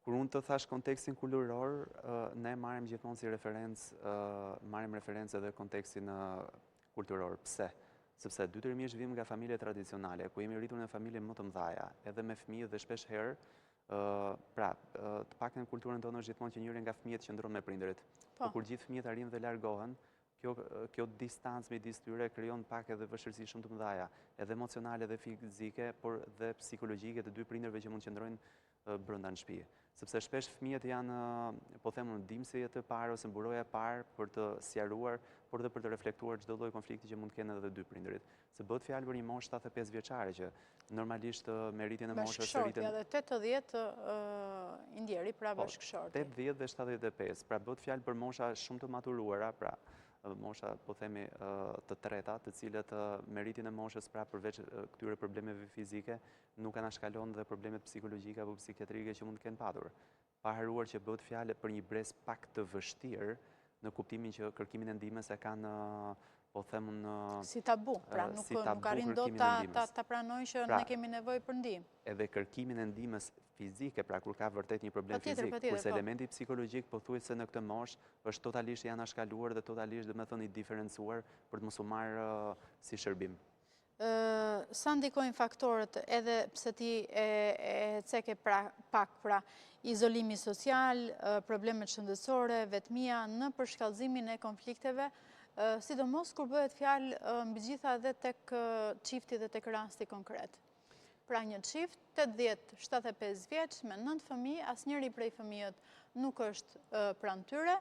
Kur unë të thash kontekstin kulturor, ne marrim gjithmonë si referencë, marrim referencë edhe kontekstin kulturor. Pse? Sepse detyrimisht vim nga familje tradicionale, ku jemi rritur në familje më të mëdhaja, edhe me fëmijë dhe shpesh herë, të paktën në kulturën tonë është gjithmonë që njëri nga fëmijët qëndron me prindërit. Po kur gjithë fëmijët arrin dhe largohen, kjo distancë midis tyre krijon pak edhe vështirësi shumë të mëdha, edhe emocionale dhe fizike, por dhe psikologjike të dy prindërve që mund të qëndrojnë brenda në shtëpi. Sepse shpesh fëmijët janë, po them unë, dimësi e të parë ose mburoja e parë për të sqaruar, por dhe për të reflektuar çdo lloj konflikti që mund të kenë edhe dy prindërit. Se bëhet fjalë për një moshë 75 vjeçare që normalisht me rritjen e moshës rritën edhe 80 i ndjeri pra bashkëshorti. 80 dhe 75, pra bëhet fjalë për mosha shumë të maturuara, pra mosha, po themi, të treta, të cilët me rritjen e moshës, pra përveç këtyre problemeve fizike, nuk anashkalon dhe problemet psikologjike apo psikiatrike që mund të kenë patur. Pa haruar që bëhet fjalë për një brez pak të vështirë, në kuptimin që kërkimin e ndihmës e kanë, po them unë, si tabu, pra nuk arrin dot ta pranojnë që ne kemi nevojë për ndihmë. Edhe kërkimin e ndihmës fizike, pra kur ka vërtet një problem fizik, kurse elementi psikologjik pothuajse në këtë moshë është totalisht i anashkaluar dhe totalisht, domethënë, i diferencuar për të mos u marrë si shërbim. Sa ndikojnë faktorët, edhe pse ti e ceke pak, pra izolimi social, problemet shëndetësore, vetmia në përshkallëzimin e konflikteve, sidomos kur bëhet fjalë mbi gjitha edhe tek çifti dhe tek rasti konkret. Pra një çift 80-75 vjeç me 9 fëmijë, asnjëri prej fëmijët nuk është pranë tyre.